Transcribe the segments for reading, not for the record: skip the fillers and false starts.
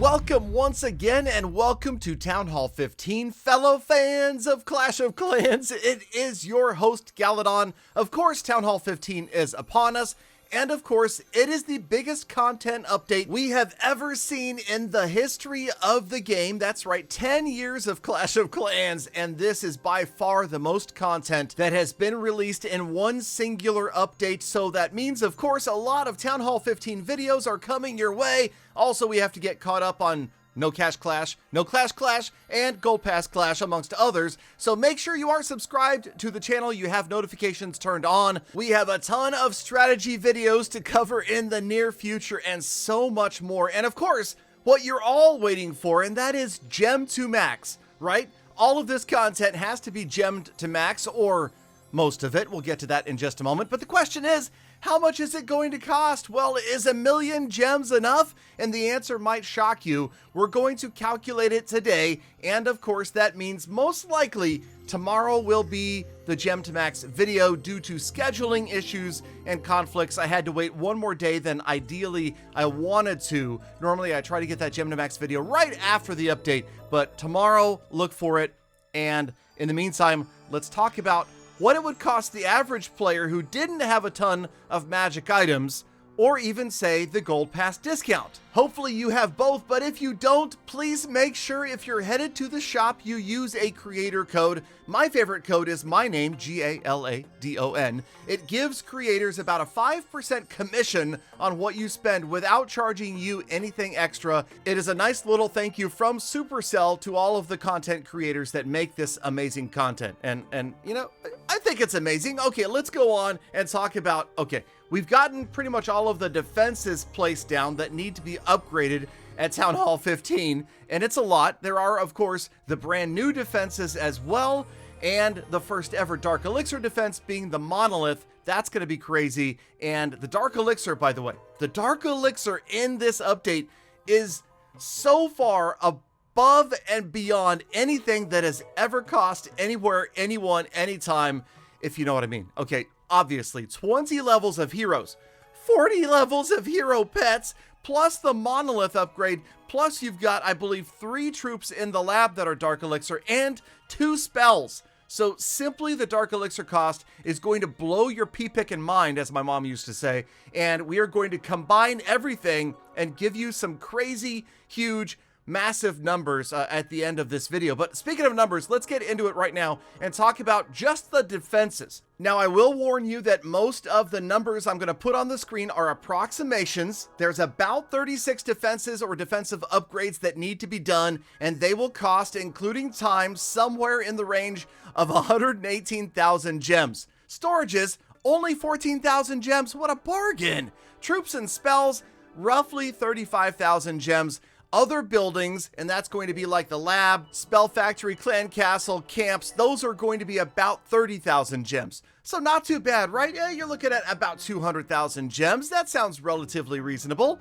Welcome once again, and welcome to Town Hall 15, fellow fans of Clash of Clans. It is your host, Galadon. Of course, Town Hall 15 is upon us, and of course, it is the biggest content update we have ever seen in the history of the game. That's right, 10 years of Clash of Clans, and this is by far the most content that has been released in one singular update. So that means, of course, a lot of Town Hall 15 videos are coming your way. Also, we have to get caught up on No Cash Clash, No Clash Clash, and Gold Pass Clash, amongst others. So make sure you are subscribed to the channel, you have notifications turned on. We have a ton of strategy videos to cover in the near future and so much more. And of course, what you're all waiting for, and that is Gem to Max, right? All of this content has to be gemmed to max, or most of it. We'll get to that in just a moment. But the question is, how much is it going to cost? Well, is 1,000,000 gems enough? And the answer might shock you. We're going to calculate it today. And of course, that means most likely tomorrow will be the Gem to Max video due to scheduling issues and conflicts. I had to wait one more day than ideally I wanted to. Normally, I try to get that Gem to Max video right after the update, but tomorrow, look for it. And in the meantime, let's talk about what it would cost the average player who didn't have a ton of magic items, or even say the Gold Pass discount. Hopefully you have both, but if you don't, please make sure if you're headed to the shop, you use a creator code. My favorite code is my name, Galadon. It gives creators about a 5% commission on what you spend without charging you anything extra. It is a nice little thank you from Supercell to all of the content creators that make this amazing content. And you know, I think it's amazing. Okay, let's go on and talk about, okay, we've gotten pretty much all of the defenses placed down that need to be upgraded at Town Hall 15, and it's a lot. There are, of course, the brand new defenses as well, and the first ever Dark Elixir defense being the Monolith. That's going to be crazy. And the Dark Elixir, by the way, the Dark Elixir in this update is so far above and beyond anything that has ever cost anywhere, anyone, anytime, if you know what I mean. Okay, obviously, 20 levels of heroes, 40 levels of hero pets, plus the Monolith upgrade, plus you've got, I believe, 3 troops in the lab that are Dark Elixir, and 2 spells. So simply the Dark Elixir cost is going to blow your pea-pick in mind, as my mom used to say, and we are going to combine everything and give you some crazy, huge, massive numbers at the end of this video. But speaking of numbers, let's get into it right now and talk about just the defenses. Now, I will warn you that most of the numbers I'm going to put on the screen are approximations. There's about 36 defenses or defensive upgrades that need to be done, and they will cost, including time, somewhere in the range of 118,000 gems. Storages, only 14,000 gems. What a bargain! Troops and spells, roughly 35,000 gems. Other buildings, and that's going to be like the lab, spell factory, clan castle, camps, those are going to be about 30,000 gems. So not too bad, right? Yeah, you're looking at about 200,000 gems. That sounds relatively reasonable.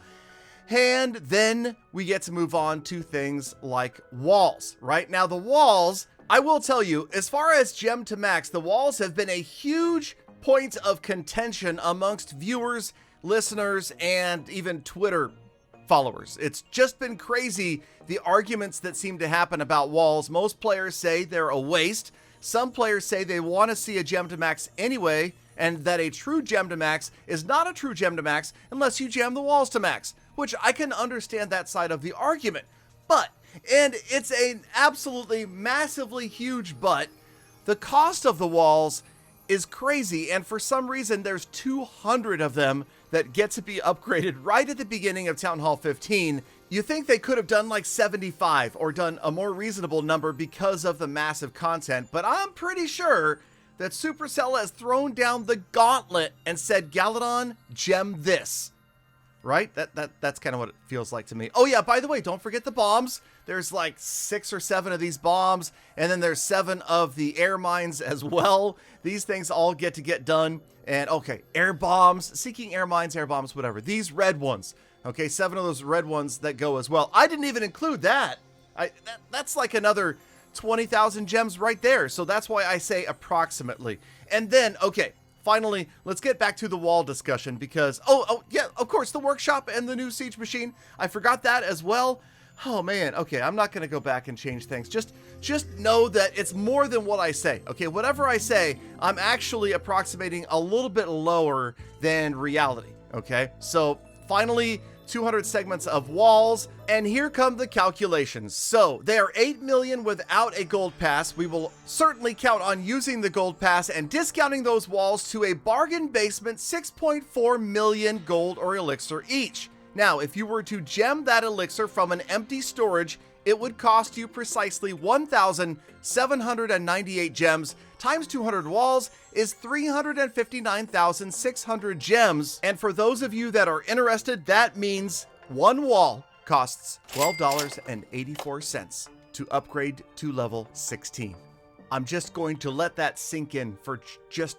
And then we get to move on to things like walls, right? Now the walls, I will tell you, as far as Gem to Max, the walls have been a huge point of contention amongst viewers, listeners, and even Twitter followers. It's just been crazy, the arguments that seem to happen about walls. Most players say they're a waste. Some players say they want to see a Gem to Max anyway, and that a true Gem to Max is not a true Gem to Max unless you gem the walls to max, which I can understand that side of the argument. But, and it's an absolutely massively huge but, the cost of the walls is crazy, and for some reason there's 200 of them that get to be upgraded right at the beginning of Town Hall 15. You think they could have done like 75 or done a more reasonable number because of the massive content, but I'm pretty sure that Supercell has thrown down the gauntlet and said, Galadon, gem this. Right? That's kind of what it feels like to me. Oh yeah, by the way, don't forget the bombs. There's like 6 or 7 of these bombs, and then there's 7 of the air mines as well. These things all get to get done. And okay, air bombs, seeking air mines, air bombs, whatever. These red ones. Okay, 7 of those red ones that go as well. I didn't even include that. That's like another 20,000 gems right there. So that's why I say approximately. And then, okay, finally, let's get back to the wall discussion because, oh yeah, of course, the workshop and the new siege machine. I forgot that as well. Oh man, okay, I'm not gonna go back and change things. Just know that it's more than what I say. Okay, whatever I say, I'm actually approximating a little bit lower than reality. Okay, so finally 200 segments of walls, and here come the calculations. So they are 8 million without a gold pass. We will certainly count on using the gold pass and discounting those walls to a bargain basement 6.4 million gold or elixir each. Now, if you were to gem that elixir from an empty storage, it would cost you precisely 1,798 gems times 200 walls is 359,600 gems. And for those of you that are interested, that means one wall costs $12.84 to upgrade to level 16. I'm just going to let that sink in for just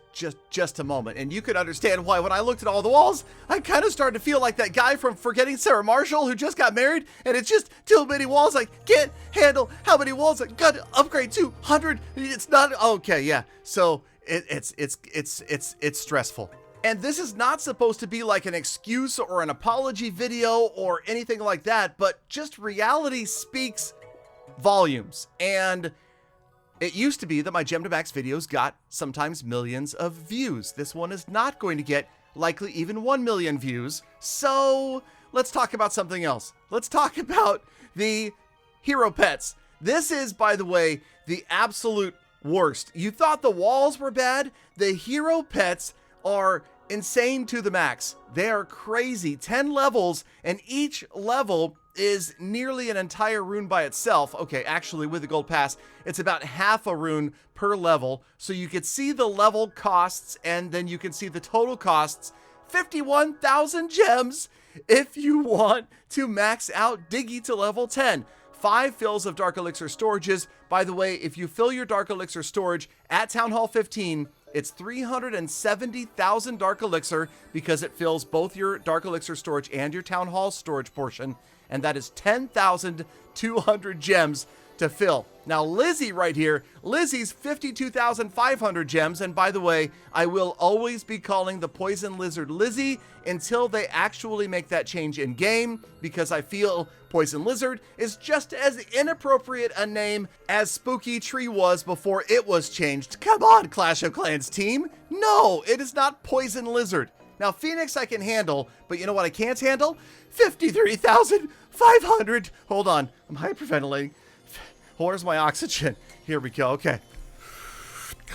a moment. And you could understand why when I looked at all the walls, I kind of started to feel like that guy from Forgetting Sarah Marshall who just got married, and it's just too many walls. I can't handle how many walls I got to upgrade to 100. It's not okay. Yeah. So it's stressful. And this is not supposed to be like an excuse or an apology video or anything like that, but just reality speaks volumes. And it used to be that my Gem to Max videos got sometimes millions of views. This one is not going to get likely even 1 million views. So let's talk about something else. Let's talk about the hero pets. This is, by the way, the absolute worst. You thought the walls were bad? The hero pets are insane to the max. They are crazy. 10 levels, and each level is nearly an entire rune by itself. Okay, actually with the gold pass, it's about half a rune per level. So you can see the level costs, and then you can see the total costs. 51,000 gems if you want to max out Diggy to level 10. 5 fills of Dark Elixir storages. By the way, if you fill your Dark Elixir storage at Town Hall 15, it's 370,000 Dark Elixir because it fills both your Dark Elixir storage and your Town Hall storage portion. And that is 10,200 gems to fill. Now, Lizzie right here, Lizzie's 52,500 gems. And by the way, I will always be calling the Poison Lizard Lizzie until they actually make that change in game, because I feel Poison Lizard is just as inappropriate a name as Spooky Tree was before it was changed. Come on, Clash of Clans team. No, it is not Poison Lizard. Now, Phoenix I can handle, but you know what I can't handle? 53,500. Hold on, I'm hyperventilating. Where's my oxygen? Here we go, okay.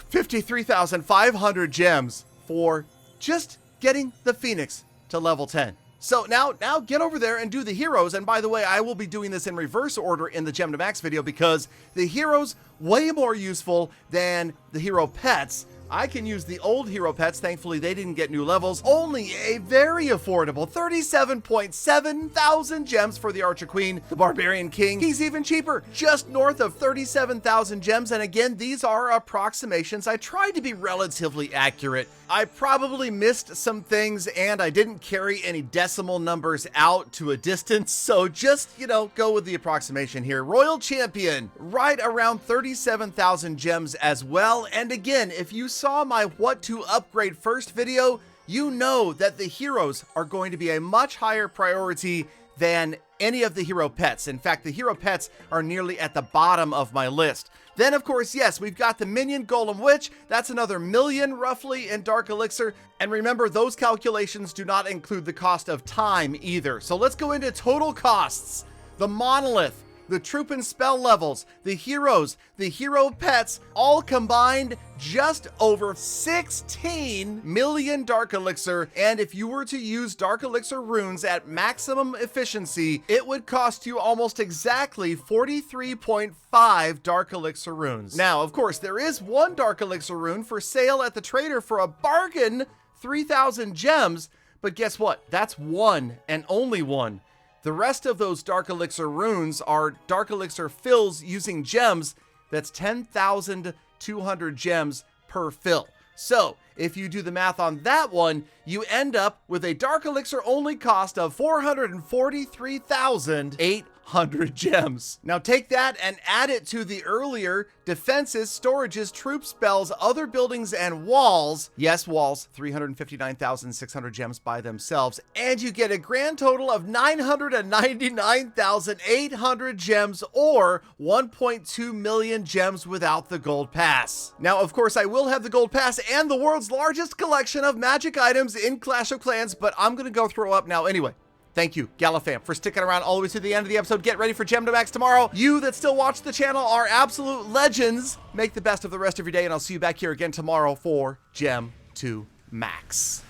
53,500 gems for just getting the Phoenix to level 10. So now get over there and do the heroes. And by the way, I will be doing this in reverse order in the Gem to Max video because the heroes way more useful than the hero pets. I can use the old hero pets. Thankfully, they didn't get new levels. Only a very affordable 37.7 thousand gems for the Archer Queen, the Barbarian King. He's even cheaper, just north of 37,000 gems. And again, these are approximations. I tried to be relatively accurate. I probably missed some things and I didn't carry any decimal numbers out to a distance. So just, go with the approximation here. Royal Champion, right around 37,000 gems as well. And again, if you saw my what to upgrade first video, you know that the heroes are going to be a much higher priority than any of the hero pets. In fact, the hero pets are nearly at the bottom of my list. Then, of course, yes, we've got the Minion Golem Witch. That's another million roughly in Dark Elixir. And remember, those calculations do not include the cost of time either. So let's go into total costs. The Monolith, the troop and spell levels, the heroes, the hero pets, all combined just over 16 million Dark Elixir. And if you were to use Dark Elixir runes at maximum efficiency, it would cost you almost exactly 43.5 Dark Elixir runes. Now, of course, there is one Dark Elixir rune for sale at the trader for a bargain 3,000 gems, but guess what? That's one and only one. The rest of those Dark Elixir runes are Dark Elixir fills using gems. That's 10,200 gems per fill. So if you do the math on that one, you end up with a Dark Elixir only cost of 443,800 800 gems. Now take that and add it to the earlier defenses, storages, troop spells, other buildings, and walls. Yes, walls, 359,600 gems by themselves. And you get a grand total of 999,800 gems, or 1.2 million gems without the gold pass. Now, of course, I will have the gold pass and the world's largest collection of magic items in Clash of Clans, but I'm gonna go throw up now anyway. Thank you, Galafam, for sticking around all the way to the end of the episode. Get ready for Gem to Max tomorrow. You that still watch the channel are absolute legends. Make the best of the rest of your day, and I'll see you back here again tomorrow for Gem to Max.